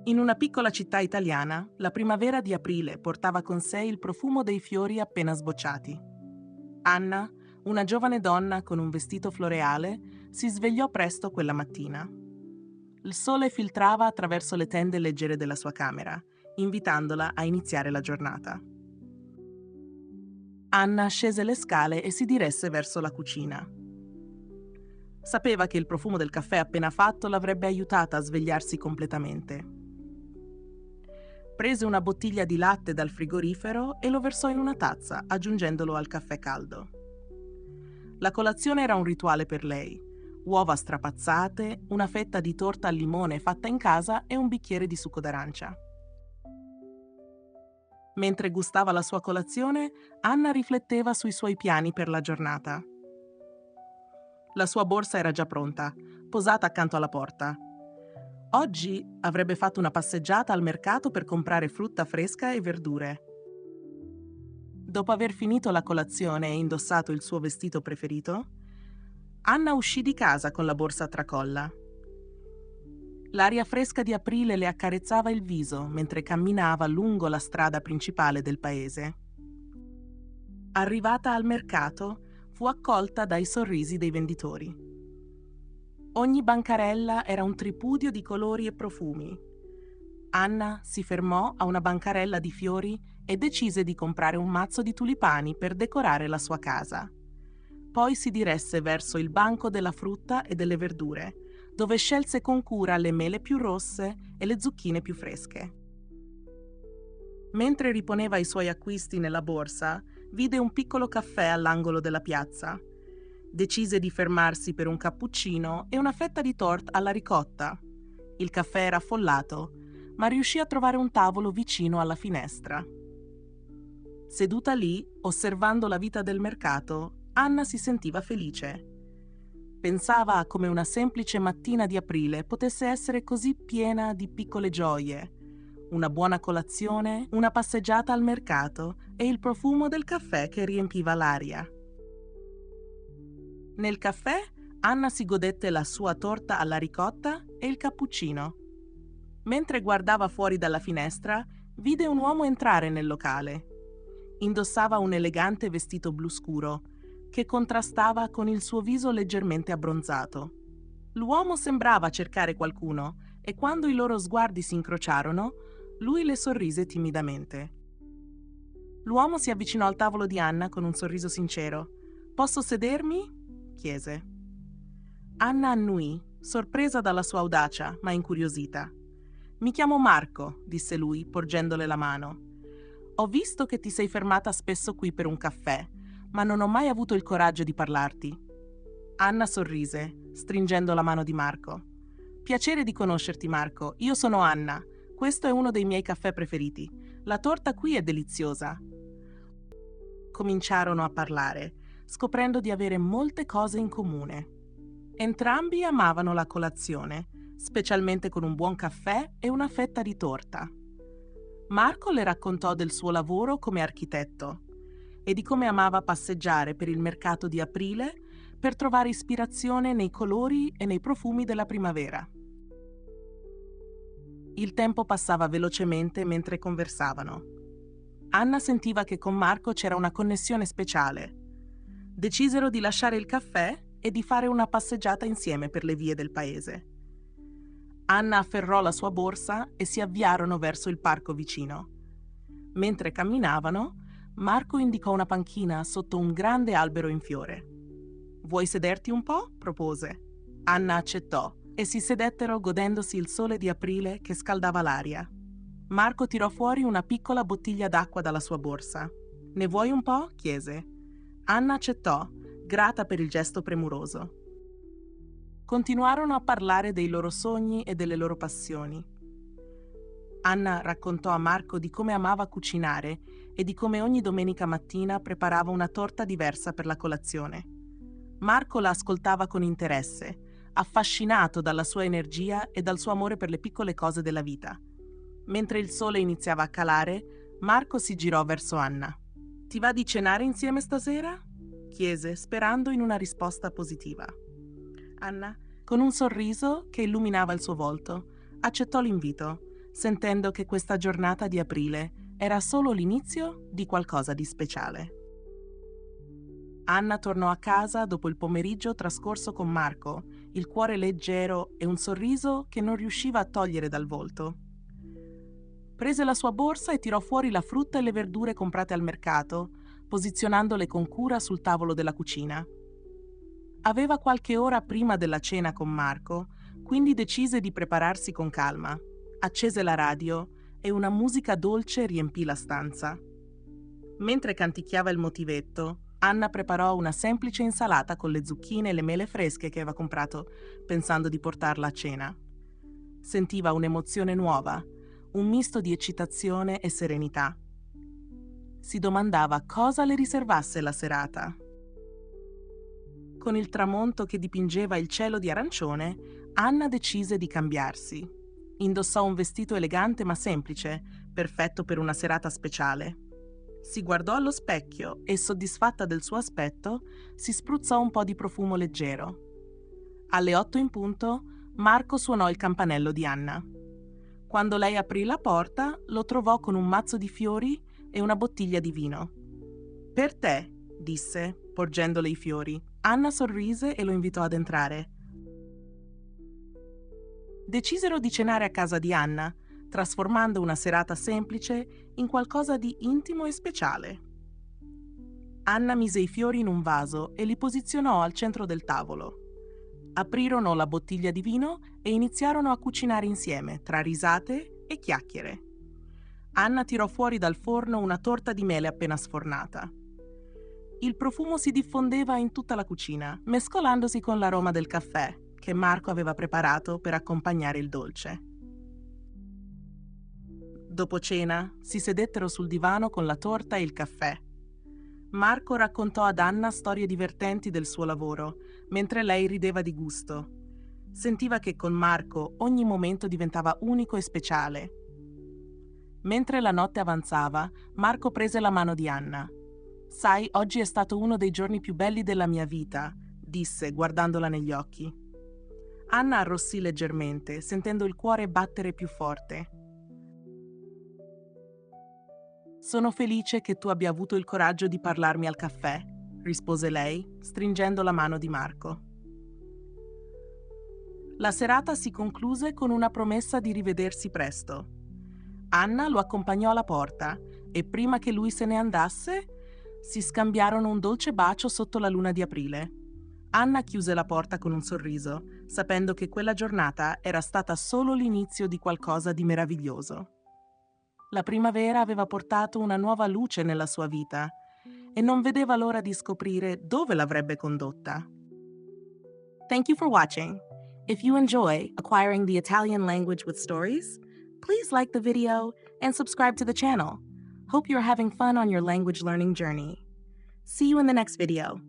In una piccola città italiana, la primavera di aprile portava con sé il profumo dei fiori appena sbocciati. Anna, una giovane donna con un vestito floreale, si svegliò presto quella mattina. Il sole filtrava attraverso le tende leggere della sua camera, invitandola a iniziare la giornata. Anna scese le scale e si diresse verso la cucina. Sapeva che il profumo del caffè appena fatto l'avrebbe aiutata a svegliarsi completamente. Prese una bottiglia di latte dal frigorifero e lo versò in una tazza, aggiungendolo al caffè caldo. La colazione era un rituale per lei: uova strapazzate, una fetta di torta al limone fatta in casa e un bicchiere di succo d'arancia. Mentre gustava la sua colazione, Anna rifletteva sui suoi piani per la giornata. La sua borsa era già pronta, posata accanto alla porta. Oggi avrebbe fatto una passeggiata al mercato per comprare frutta fresca e verdure. Dopo aver finito la colazione e indossato il suo vestito preferito, Anna uscì di casa con la borsa a tracolla. L'aria fresca di aprile le accarezzava il viso mentre camminava lungo la strada principale del paese. Arrivata al mercato, fu accolta dai sorrisi dei venditori. Ogni bancarella era un tripudio di colori e profumi. Anna si fermò a una bancarella di fiori e decise di comprare un mazzo di tulipani per decorare la sua casa. Poi si diresse verso il banco della frutta e delle verdure, dove scelse con cura le mele più rosse e le zucchine più fresche. Mentre riponeva i suoi acquisti nella borsa, vide un piccolo caffè all'angolo della piazza. Decise di fermarsi per un cappuccino e una fetta di torta alla ricotta. Il caffè era affollato, ma riuscì a trovare un tavolo vicino alla finestra. Seduta lì, osservando la vita del mercato, Anna si sentiva felice. Pensava a come una semplice mattina di aprile potesse essere così piena di piccole gioie: una buona colazione, una passeggiata al mercato e il profumo del caffè che riempiva l'aria. Nel caffè, Anna si godette la sua torta alla ricotta e il cappuccino. Mentre guardava fuori dalla finestra, vide un uomo entrare nel locale. Indossava un elegante vestito blu scuro, che contrastava con il suo viso leggermente abbronzato. L'uomo sembrava cercare qualcuno e quando i loro sguardi si incrociarono, lui le sorrise timidamente. L'uomo si avvicinò al tavolo di Anna con un sorriso sincero. «Posso sedermi?» chiese. Anna annui, sorpresa dalla sua audacia, ma incuriosita. «Mi chiamo Marco», disse lui, porgendole la mano. «Ho visto che ti sei fermata spesso qui per un caffè, ma non ho mai avuto il coraggio di parlarti». Anna sorrise, stringendo la mano di Marco. «Piacere di conoscerti, Marco. Io sono Anna. Questo è uno dei miei caffè preferiti. La torta qui è deliziosa». Cominciarono a parlare, scoprendo di avere molte cose in comune. Entrambi amavano la colazione, specialmente con un buon caffè e una fetta di torta. Marco le raccontò del suo lavoro come architetto e di come amava passeggiare per il mercato di aprile per trovare ispirazione nei colori e nei profumi della primavera. Il tempo passava velocemente mentre conversavano. Anna sentiva che con Marco c'era una connessione speciale. Decisero di lasciare il caffè e di fare una passeggiata insieme per le vie del paese. Anna afferrò la sua borsa e si avviarono verso il parco vicino. Mentre camminavano, Marco indicò una panchina sotto un grande albero in fiore. «Vuoi sederti un po'?» propose. Anna accettò e si sedettero godendosi il sole di aprile che scaldava l'aria. Marco tirò fuori una piccola bottiglia d'acqua dalla sua borsa. «Ne vuoi un po'?» chiese. Anna accettò, grata per il gesto premuroso. Continuarono a parlare dei loro sogni e delle loro passioni. Anna raccontò a Marco di come amava cucinare e di come ogni domenica mattina preparava una torta diversa per la colazione. Marco la ascoltava con interesse, affascinato dalla sua energia e dal suo amore per le piccole cose della vita. Mentre il sole iniziava a calare, Marco si girò verso Anna. «Ti va di cenare insieme stasera?» chiese, sperando in una risposta positiva. Anna, con un sorriso che illuminava il suo volto, accettò l'invito, sentendo che questa giornata di aprile era solo l'inizio di qualcosa di speciale. Anna tornò a casa dopo il pomeriggio trascorso con Marco, il cuore leggero e un sorriso che non riusciva a togliere dal volto. Prese la sua borsa e tirò fuori la frutta e le verdure comprate al mercato, posizionandole con cura sul tavolo della cucina. Aveva qualche ora prima della cena con Marco, quindi decise di prepararsi con calma. Accese la radio e una musica dolce riempì la stanza. Mentre canticchiava il motivetto, Anna preparò una semplice insalata con le zucchine e le mele fresche che aveva comprato, pensando di portarla a cena. Sentiva un'emozione nuova, un misto di eccitazione e serenità. Si domandava cosa le riservasse la serata. Con il tramonto che dipingeva il cielo di arancione, Anna decise di cambiarsi. Indossò un vestito elegante ma semplice, perfetto per una serata speciale. Si guardò allo specchio e, soddisfatta del suo aspetto, si spruzzò un po' di profumo leggero. Alle 8 in punto, Marco suonò il campanello di Anna. Quando lei aprì la porta, lo trovò con un mazzo di fiori e una bottiglia di vino. «Per te», disse, porgendole i fiori. Anna sorrise e lo invitò ad entrare. Decisero di cenare a casa di Anna, trasformando una serata semplice in qualcosa di intimo e speciale. Anna mise i fiori in un vaso e li posizionò al centro del tavolo. Aprirono la bottiglia di vino e iniziarono a cucinare insieme, tra risate e chiacchiere. Anna tirò fuori dal forno una torta di mele appena sfornata. Il profumo si diffondeva in tutta la cucina, mescolandosi con l'aroma del caffè che Marco aveva preparato per accompagnare il dolce. Dopo cena, si sedettero sul divano con la torta e il caffè. Marco raccontò ad Anna storie divertenti del suo lavoro, mentre lei rideva di gusto. Sentiva che con Marco ogni momento diventava unico e speciale. Mentre la notte avanzava, Marco prese la mano di Anna. «Sai, oggi è stato uno dei giorni più belli della mia vita», disse, guardandola negli occhi. Anna arrossì leggermente, sentendo il cuore battere più forte. «Sono felice che tu abbia avuto il coraggio di parlarmi al caffè», rispose lei, stringendo la mano di Marco. La serata si concluse con una promessa di rivedersi presto. Anna lo accompagnò alla porta e prima che lui se ne andasse, si scambiarono un dolce bacio sotto la luna di aprile. Anna chiuse la porta con un sorriso, sapendo che quella giornata era stata solo l'inizio di qualcosa di meraviglioso. La primavera aveva portato una nuova luce nella sua vita e non vedeva l'ora di scoprire dove l'avrebbe condotta. Thank you for watching. If you enjoy acquiring the Italian language with stories, please like the video and subscribe to the channel. Hope you're having fun on your language learning journey. See you in the next video.